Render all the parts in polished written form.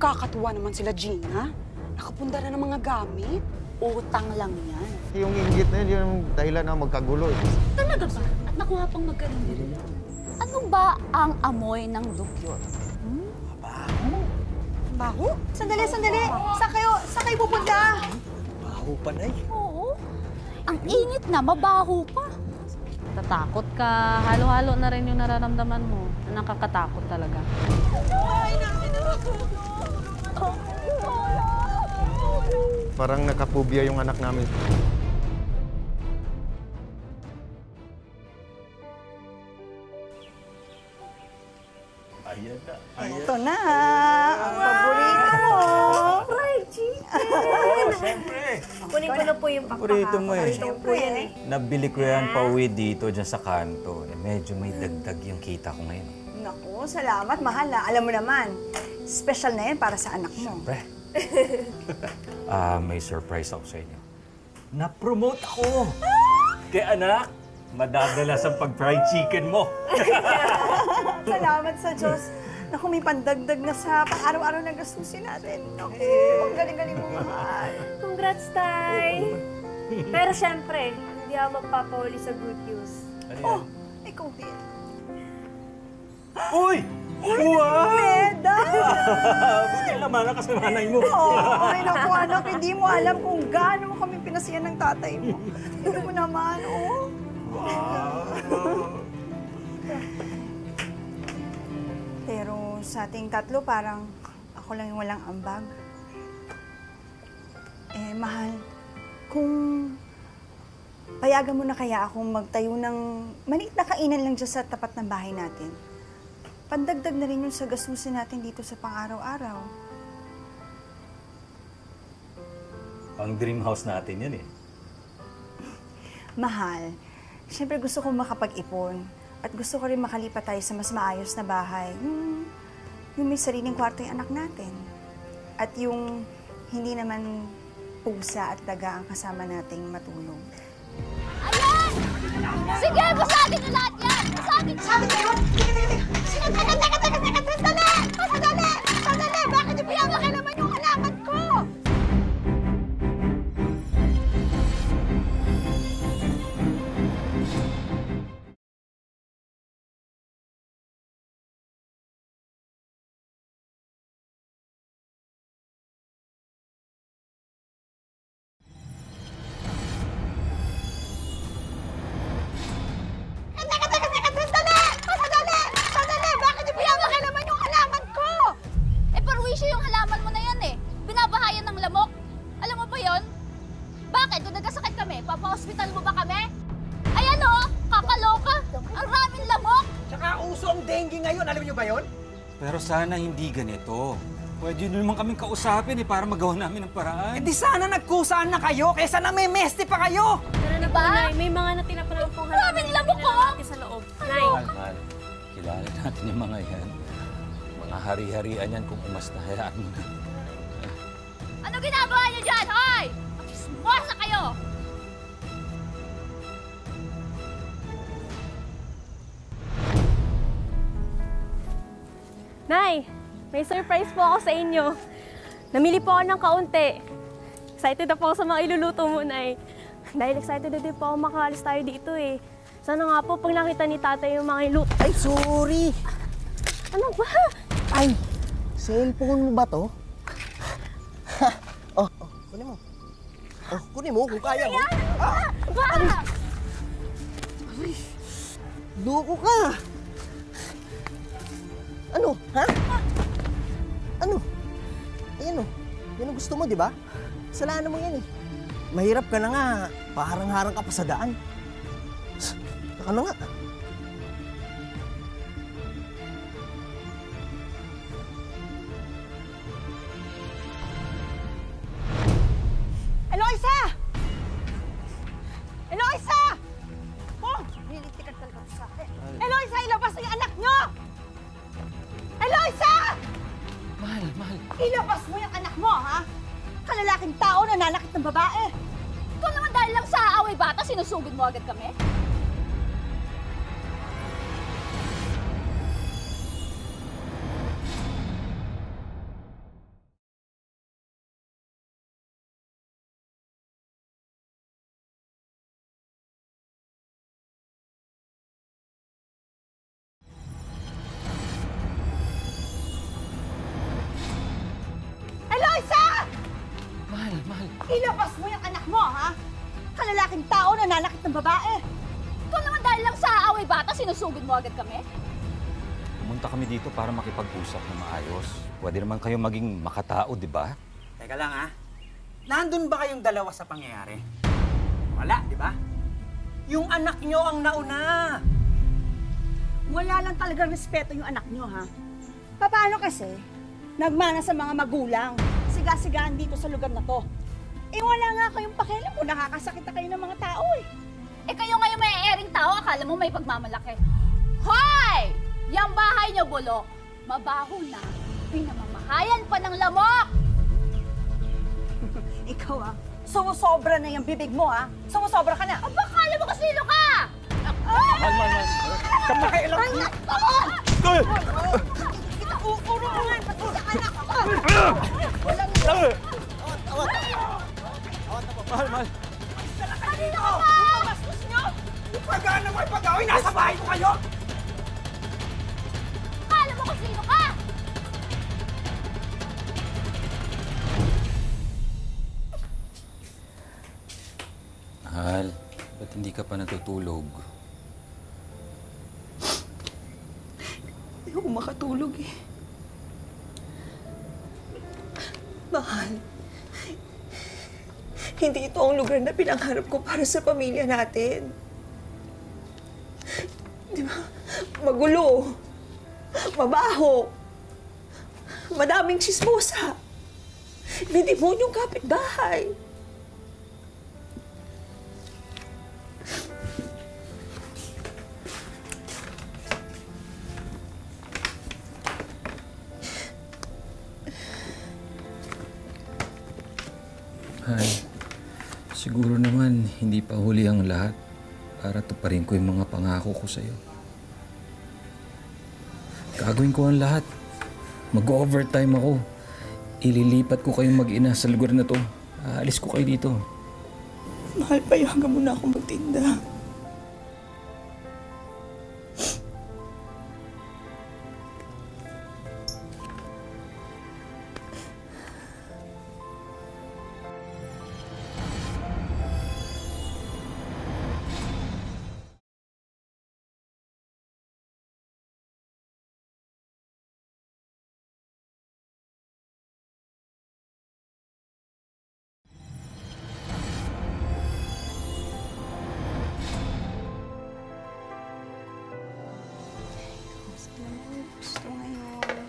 Nakakatuwa naman sila, Gina. Nakapunda na ng mga gamit. Utang lang yan. Yung inggit na yun, yun ang dahilan na magkagulo. Talaga ba? At nakuha pang magkarindi. Ano ba ang amoy ng dugyot? Baho? Sandali, sandali. Saan kayo pupunta? Baho pa, Nay. Oo. Ang init na, mabaho pa. Tatakot ka. Halo-halo na rin yung nararamdaman mo. Nakakatakot talaga. Parang nakapubya yung anak namin. Ayan na. Ito na. Ang paborito mo. Fried chicken! Oo, siyempre. Kunin ko na po yung pakpaka. Paborito mo eh. Paborito po yan eh. Nabili ko yan pauwi dito, dyan sa kanto. Eh, medyo may dagdag yung kita ko ngayon. Naku, salamat, mahal na. Alam mo naman, special na yan para sa anak mo. Siyempre. May surprise ako sa inyo. Na-promote ako! Kaya anak, madadalas ang pag-fried chicken mo. Salamat sa Diyos. Naku, may pandagdag na sa pang-araw-araw na gastusin natin. Naku, ang galing-galing mo, mahal. Congrats, Tay! Pero syempre, hindi ako magpapahuli sa good news. Oh, ikaw din. Uy! Wow! Meda! Buti naman ang kasamanay mo. Ay, naku, anak, hindi mo alam kung gaano mo kami pinasiyan ng tatay mo. Hindi mo naman, oh. Pero sa ating tatlo, parang ako lang yung walang ambag. Eh, mahal, kung payagan mo na kaya akong magtayo ng maliit na kainan lang dyan sa tapat ng bahay natin, pandagdag na rin yung sa gastusin natin dito sa pang-araw-araw. Ang dream house natin yan eh. Mahal, siyempre gusto kong makapag-ipon at gusto ko rin makalipat tayo sa mas maayos na bahay. Yung may sariling kwarto yung anak natin. At yung hindi naman pusa at daga ang kasama nating matulog. Ayan! Sige, basahin na lahat yan! Basahin! Sabi kayo! Teka! Sandali! Bakit niyo pinapakailaman yung halaman ko? Sandali! Bakit niyo pinapakailaman yung halaman ko? Eh, parwisyo yung halaman mo na yan eh. Binabahayan ng lamok. Alam mo ba yon? Bakit? Kung nagkasakit kami, papa-hospital mo ba kami? Ayan o, kakaloka. Ang raming lamok. Tsaka uso ang dengue ngayon, alam niyo ba yon? Pero sana hindi ganito. Pwede nyo naman kaming kausapin eh, para magawa namin ng paraan. Eh di sana nagkusaan na kayo, kaysa na may mesti pa kayo! Tara na po, Nay. May mga natinapanang pong Maraming lamok ko! natin sa loob. Nay! Mahal, kilala natin yung mga yan. Mga hari-harian yan kung umasta, hayaan mo na. Ano ginagawa niyo dyan, hoy? Chismosa kayo! Nay! May surprise po ako sa inyo. Namili po ako ng kaunti. Excited na po ako sa mga iluluto mo, Nay. Dahil excited na din po ako makaalis tayo dito eh. Sana nga po pag nakita ni tatay yung mga iluto. Ay, sorry! Ano ba? Ay, cellphone mo ba to? Kunin mo. Kunin mo kung kaya mo. Loko ka! Ano? Ha? Ano? Ayan o. Yan ang gusto mo, di ba? Kasalanan mo yan eh. Mahirap ka na nga. Paharang-harang ka pa sa daan. Ano nga? Eloisa! Eloisa! Oh, nilitikan talaga sa akin. Eloisa, ilabas na yung anak nyo! Eloisa! Mahal. Ilabas mo yung anak mo, ha? Kalalaking tao na nanakit ng babae. Ikaw naman dahil lang sa away bata, sinusugod mo agad kami? Ilabas mo yung anak mo, ha? Kalalaking tao na nanakit ng babae. Ikaw naman dahil lang sa away bata, sinusugod mo agad kami? Pumunta kami dito para makipag-usap na maayos. Pwede naman kayo maging makatao, di ba? Teka lang ha. Nandun ba kayong dalawa sa pangyayari? Wala, di ba? Yung anak nyo ang nauna. Wala lang talagang respeto yung anak nyo, ha? Paano kasi? Nagmana sa mga magulang. Siga-sigaan dito sa lugar na to. Eh wala nga kayong pakialam kung nakakasakit na kayo ng mga tao eh. Eh kayo ngayon may ering tao, akala mo may pagmamalaki. Hoy! Yang bahay niyo, Bulok, mabaho na. Pinamamahayan pa ng lamok! Ikaw sumusobra na yung bibig mo, ha? Sumusobra ka na. Aba, kala mo kasino ka! Man. Kapakailan mo! Kita uurungan, pati sa anak! Walang Mahal. kanina ka pa! Bastos nyo! Pagana mo ipag-away, nasa bahay ko kayo! Kala mo kasino ka! Mahal, ba't hindi ka pa natutulog? Hindi ako makatulog eh. Mahal, hindi ito ang lugar na pinangharap ko para sa pamilya natin. Di ba? Magulo, mabaho, madaming chismosa, may demonyong kapitbahay. Mahal, siguro naman hindi pa huli ang lahat para tuparin ko yung mga pangako ko sa'yo. Gagawin ko ang lahat. Mag-overtime ako. Ililipat ko kayong mag-ina sa lugar na to. Aalis ko kayo dito. Mahal, payagan mo na akong magtinda. Gusto ngayon.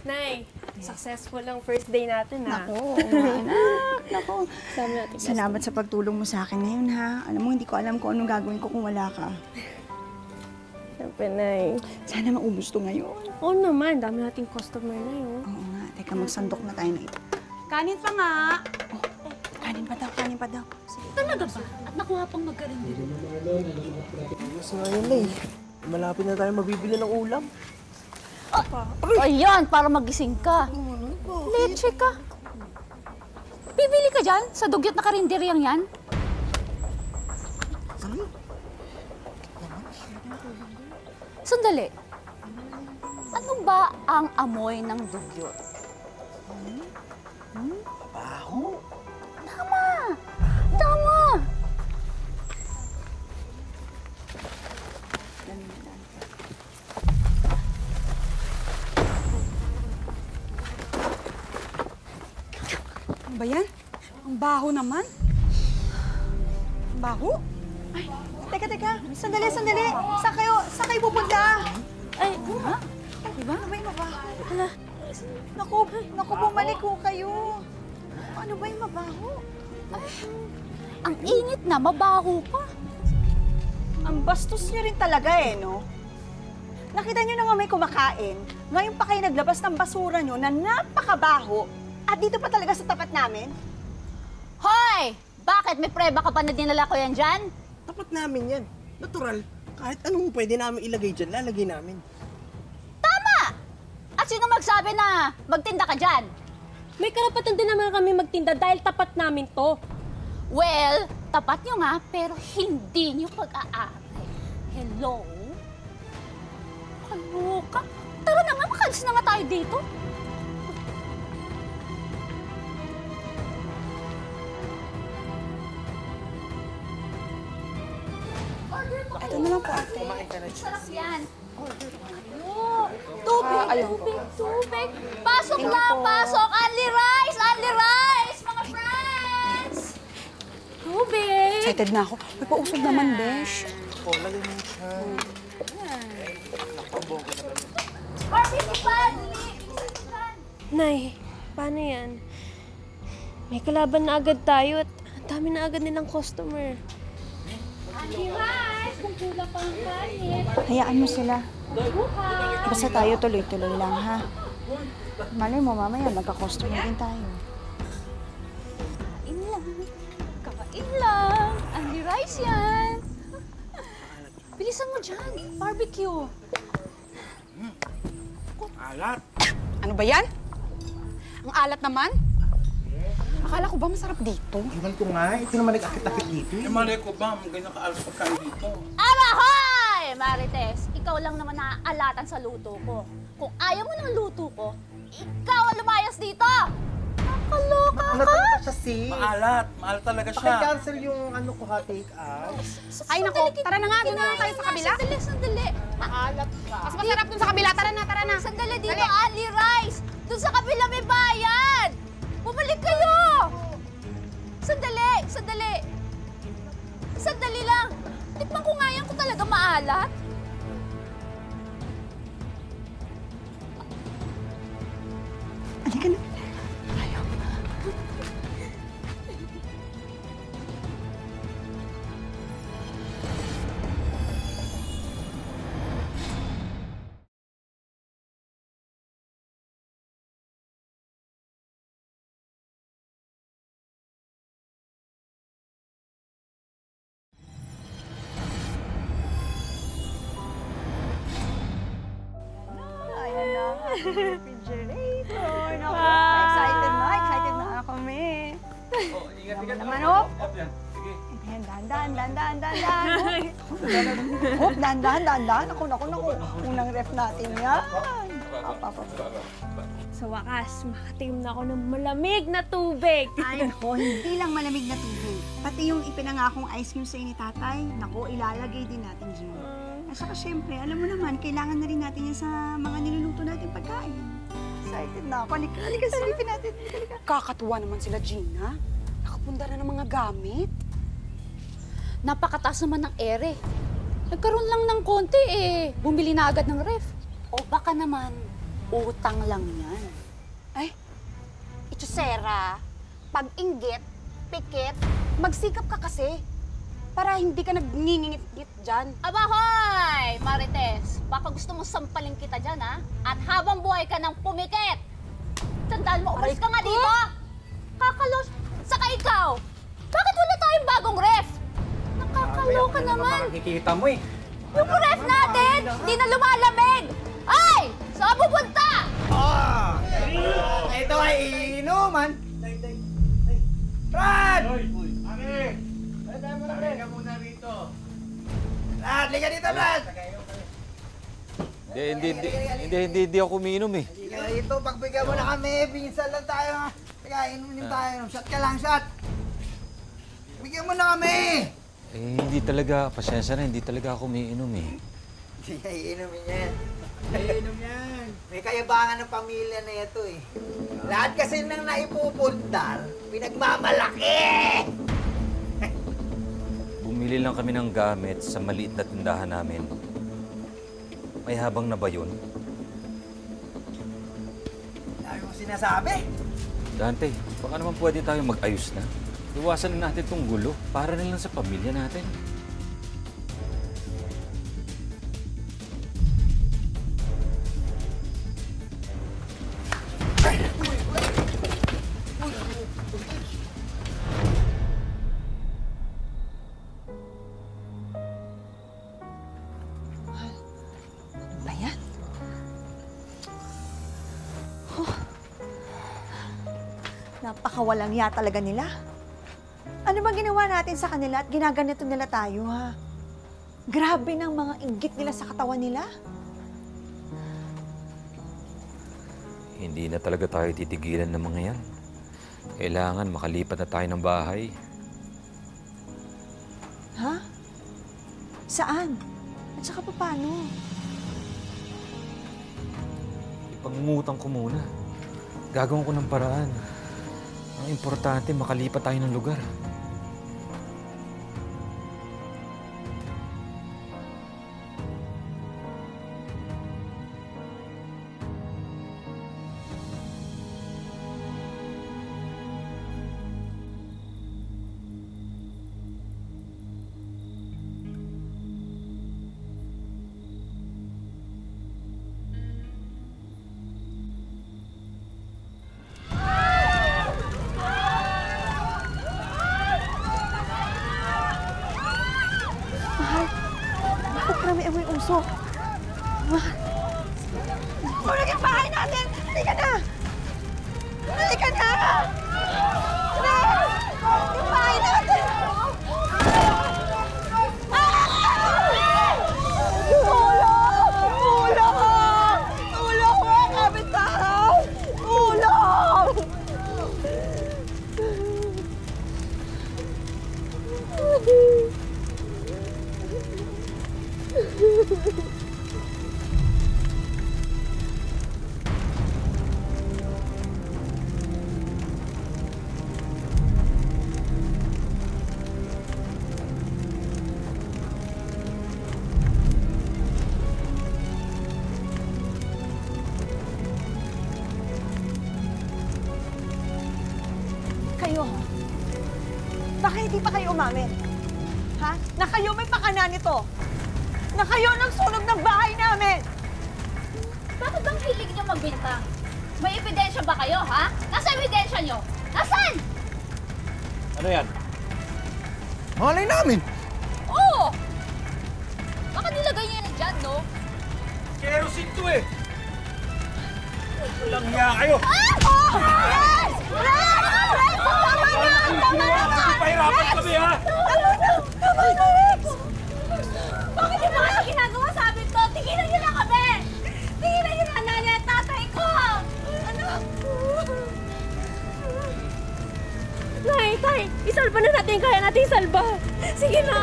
Nay, successful ang first day natin, ha? Nako, anak. Nako. Sabi natin. Salamat sa pagtulong mo sa akin ngayon, ha. Alam mo, hindi ko alam kung anong gagawin ko kung wala ka. Siyempre, Nay. Sana maubos to ngayon. Oo naman, dami nating customer na yun. Oo nga. Teka, magsandok na tayo na ito. Kanin pa nga! Kanin pa daw. Sige. Talaga ba? At nakuha pang magkarindi. Mas nga yun eh. Malapit na tayo mabibili ng ulam. Ayan, para magising ka. Leche ka. Bibili ka dyan sa dugyot na karinderyang yan? Sandali. Ano ba ang amoy ng dugyot? Baho. Tama! Ano ba yan? Ang baho naman. Baho? Ay, teka. Sandali. Saan kayo pupunta? Ay, Ha? Diba? Ano ba yung mabaho? Naku, bumalik ko kayo. Ano ba yung mabaho? Ang init na, mabaho pa. Ang bastos niyo rin talaga no? Nakita niyo na nga may kumakain. Ngayon pa kayo naglabas ng basura niyo na napakabaho. At dito pa talaga sa tapat namin? Hoy! Bakit? May preba ka pa na dinala ko yan dyan? Tapat namin yan. Natural. Kahit anong pwede namin ilagay dyan, lalagay namin. Tama! At sino magsabi na magtinda ka dyan? may karapatan din naman kami magtinda dahil tapat namin to. Well, tapat nyo nga, pero hindi nyo pag-aaral. Hello? Kaloka? Tara na nga, makalis na nga tayo dito. Sarap yan. Ayo. Tubig. Pasok na, pasok. Only rice, mga friends. Tubig. Excited na ako. May pausog naman, Besh. Barbecue pan. Nay, paano yan? May kalaban na agad tayo at ang dami na agad nilang customer. Only rice. Kung kulang pa ang kanin. Hayaan mo sila. Basta tayo tuloy-tuloy lang, ha? Malay mo, mamaya magka-customer din tayo. Kakain lang. Only rice yan. Bilisan mo dyan. Barbecue. Alat. Ano ba yan? Ang alat naman? Akala ko ba masarap dito? Iwan ko nga, ito naman nag-akit-akit dito. Malay ko ba, ganyan ka-alat pagkain dito? Abahoy! Marites, ikaw lang naman naaalatan sa luto ko. Kung ayaw mo ng luto ko, ikaw ang lumayas dito! Nakaloka Ano ka! talaga siya, sis? Maalat talaga siya. Paki-cancel yung ano ko ha, take out. Ay nako, tara na nga, doon na lang tayo sa kabila. Sandali. Maalat siya. Mas masarap dun sa kabila. Tara na. Sandali dito, only rice! Doon sa kabila may bayad! Bumalik kayo! Sandali lang. Tikman ko nga yan kung talaga maalat. Halika na. Ayan na, refrigerator. Naku, excited na kami. Ingat naman, oh. Sige. Ayan, dahan. Hop, dahan. Naku. Unang ref natin yan. Sa wakas, makatiim na ako ng malamig na tubig. Ay, naku, hindi lang malamig na tubig. Pati yung ipinangakong ice cream sa ni tatay, naku, ilalagay din natin dyan. At saka syempre, alam mo naman, kailangan na rin natin yan sa mga niluluto natin pagkain. Excited na ako. Halika, silipin natin. Halika. Kakatuwa naman sila, Gina. Nakapunda na ng mga gamit. Napakataas naman ng ere. Nagkaroon lang ng konti bumili na agad ng ref. O baka naman, utang lang yan. Ay, ito Sera, pag inggit, pikit, magsikap ka kasi. Para hindi ka nagngingingit-ngit dyan. Abahoy! Marites, baka gusto mong sampalin kita dyan, ha? At habang buhay ka ng pumikit! Tandaan mo, umalis ka nga dito! Kakalos! Saka ikaw! Bakit wala tayong bagong ref? Nakakaloka naman! Makikita mo eh. Yung ref natin, hindi na lumalamig! Ay! Saan pupunta? Ito ay inuman. Brad! Brad, liga dito, Brad! Hindi ako umiinom eh. Liga dito, pagbigyan mo na kami. Binsan lang tayo. Teka, inumin tayo. Shot ka lang, shot. Bigyan mo na kami. Hindi talaga, pasensya na, hindi talaga ako umiinom eh. Hindi niya iinumin yan. Iinom yan. May kayabangan ng pamilya na ito eh. Lahat kasi nang naipupundar, pinagmamalaki! Bumili lang kami ng gamit sa maliit na tindahan namin. May habang na ba yun? Dami mo sinasabi. Dante, baka naman pwede tayo mag-ayos na. Iwasan na natin tong gulo para na lang sa pamilya natin. Ba yan? Napakawalang ya talaga nila. Ano ba ginawa natin sa kanila at ginaganito nila tayo, ha? Grabe ng mga inggit nila sa katawan nila. Hindi na talaga tayo titigilan ng mga yan. Kailangan makalipat na tayo ng bahay. Ha? Saan? At saka paano? Ipangungutang ko muna. Gagawin ko ng paraan. Ang importante, makalipat tayo ng lugar. Marami amoy usok. Tulog yung bahay natin! Halika na! Halika na! Yung bahay natin! Tulong! Tulong! Tulong! Mga kapitbahay! Tulong! Kayo, bakit hindi pa kayo umamin? Ha? Na kayo may pakana nito? Na kayo nagsunog ng bahay namin? Bakit bang hilig niyo magbintang? May ebidensya ba kayo, ha? Nasa ebidensya niyo? Nasaan? Ano yan? Malay namin! Oo! Baka nilagay niyo yan dyan, no? Kerosene to eh! Walang hiya kayo! Rex! Rex! Rex! Tama na! Tama na! Pahirapan kami, ha? Tama na, Rex! Bakit yung mga ginagawa sa amin to? Tigilan niyo na kami! Tigilan niyo na nanay at tatay ko! Anak! Nay, tay, isalba na natin. Kaya natin isalba. Sige na.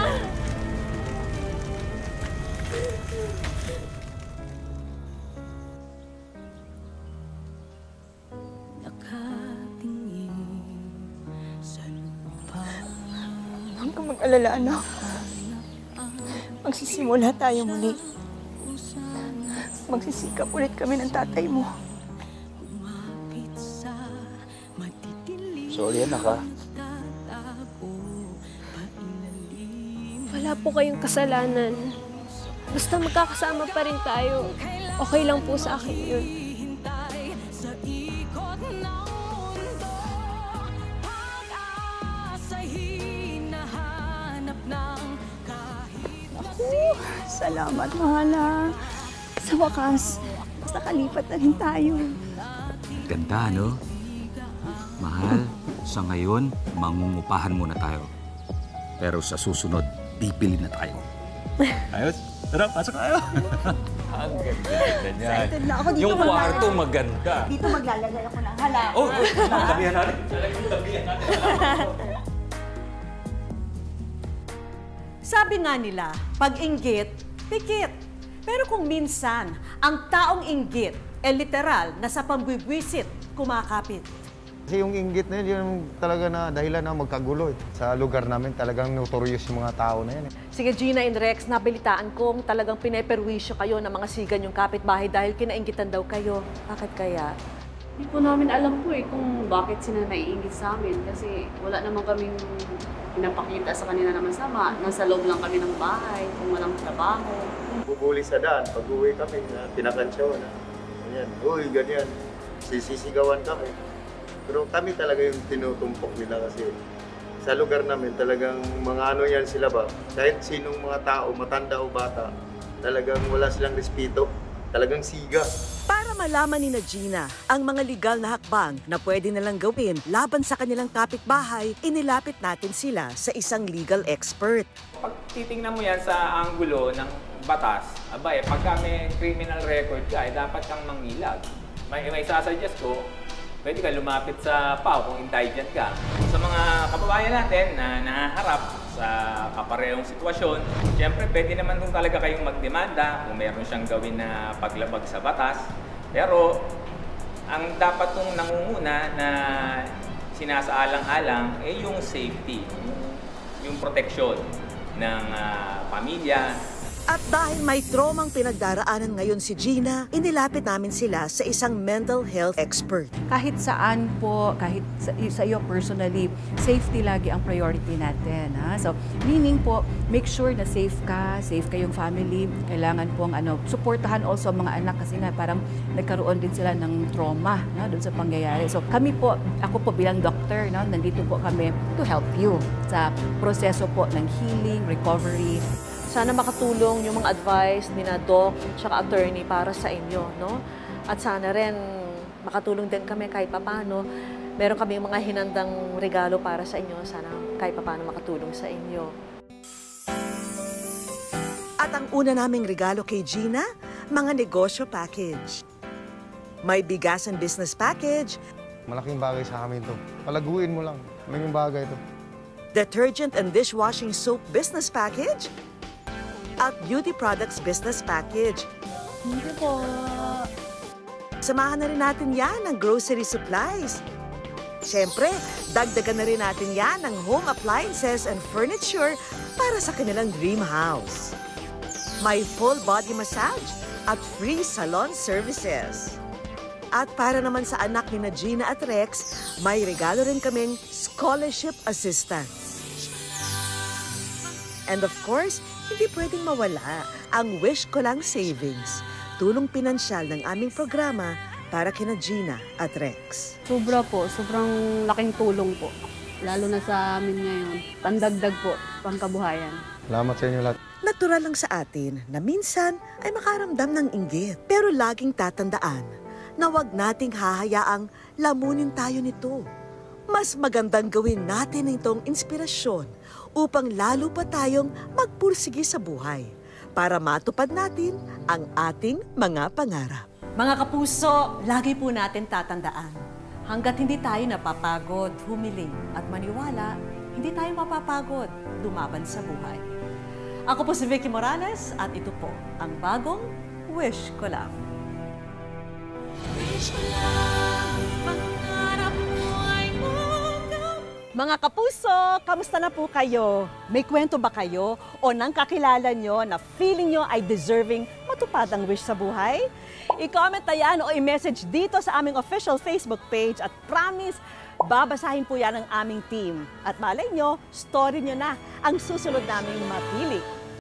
Huwag kang mag-alala, anak. Magsisimula tayo muli. Magsisikap ulit kami ng tatay mo. Sorry, anak, ha? Wala po kayong kasalanan. Basta magkakasama pa rin tayo. Okay lang po sa akin yun. Salamat, mahala. Sa wakas, nakalipat na rin tayo. Ganda, no? Mahal, sa ngayon, mangungupahan muna tayo. Pero sa susunod, pipili na tayo. Ayos? Tara, pasok tayo. Ang ganda niya. Excited na ako dito. Yung kwarto maganda. Dito maglalagay ako ng halaman. Oh, tabihan natin. Tabihan natin. Sabi nga nila, pag inggit, pikit. Pero kung minsan, ang taong inggit ay literal na sa pambibwisit, kumakapit. Kasi yung inggit na yun, yung talaga na dahilan na magkagulo. Sa lugar namin, talagang notorious yung mga tao na yan. Sige, Gina and Rex, nabalitaan kong talagang pineperwisyo kayo ng mga sigan yung kapitbahay dahil kinainggitan daw kayo. Bakit kaya? Hindi po namin alam po kung bakit sila naiingit sa amin kasi wala naman kaming pinapakita sa kanila na masama. Nasa loob lang kami ng bahay, kung walang trabaho. Bubuli sa daan, pag-uwi kami, pinakansyaw na. Ayan, uy, ganyan. Sisisigawan kami. Pero kami talaga yung tinutumpok nila kasi sa lugar namin talagang mga ano yan sila ba, kahit sinong mga tao, matanda o bata, talagang wala silang respeto, talagang siga. Para malaman ni Gina ang mga legal na hakbang na pwede nilang gawin laban sa kanilang kapitbahay, inilapit natin sila sa isang legal expert. Pag titingnan mo yan sa anggulo ng batas, abay, pagka may criminal record ka, dapat kang mangilag. May sasuggest ko, pwede ka lumapit sa PAO kung indigent ka. Sa mga kababayan natin na nahaharap sa kaparehong sitwasyon, siyempre pwede naman kung talaga kayong magdemanda kung meron siyang gawin na paglabag sa batas. Pero ang dapat kong nangunguna na sinasaalang-alang ay yung safety, yung proteksyon ng pamilya. At dahil may traumang pinagdaraanan ngayon si Gina, inilapit namin sila sa isang mental health expert. Kahit saan po, kahit sa iyo personally, safety lagi ang priority natin. Ha? So, meaning po, make sure na safe ka yung family. Kailangan pong supportahan also ang mga anak kasi nga parang nagkaroon din sila ng trauma doon sa pangyayari. So, kami po, ako po bilang doctor, nandito po kami to help you sa proseso po ng healing, recovery. Sana makatulong yung mga advice ni na doc tsaka attorney para sa inyo, no? At sana rin makatulong din kami kahit papano. Meron kami mga hinandang regalo para sa inyo. Sana kahit papano makatulong sa inyo. At ang una naming regalo kay Gina, mga negosyo package. May bigasan business package. Malaking bagay sa amin to. Palaguin mo lang. Malaking bagay to. Detergent and dishwashing soap business package. At beauty products business package. Hindi po. Samahan na rin natin yan ng grocery supplies. Siyempre, dagdagan na rin natin yan ng home appliances and furniture para sa kanilang dream house. May full body massage at free salon services. At para naman sa anak ni na Gina at Rex, may regalo rin kaming scholarship assistance. And of course, hindi pwedeng mawala ang Wish Ko Lang Savings, tulong pinansyal ng aming programa para kina Gina at Rex. Sobra po, sobrang laking tulong po. Lalo na sa amin ngayon. Pandagdag po, pangkabuhayan. Salamat sa inyo lahat. Natural lang sa atin na minsan ay makaramdam ng inggit. Pero laging tatandaan na huwag nating hahayaang lamunin tayo nito. Mas magandang gawin natin itong inspirasyon upang lalo pa tayong magpursige sa buhay para matupad natin ang ating mga pangarap. Mga kapuso, lagi po natin tatandaan. Hanggat hindi tayo napapagod, humiling at maniwala, hindi tayo mapapagod lumaban sa buhay. Ako po si Vicky Morales at ito po ang bagong Wish Ko Lang. Wish ko lang, pangarap mo ay Mga kapuso, kamusta na po kayo? May kwento ba kayo o nang kakilala nyo na feeling nyo ay deserving matupad ang wish sa buhay? I-comment na yan o i-message dito sa aming official Facebook page at promise, babasahin po yan ng aming team. At malay nyo, story nyo na ang susunod naming mapili.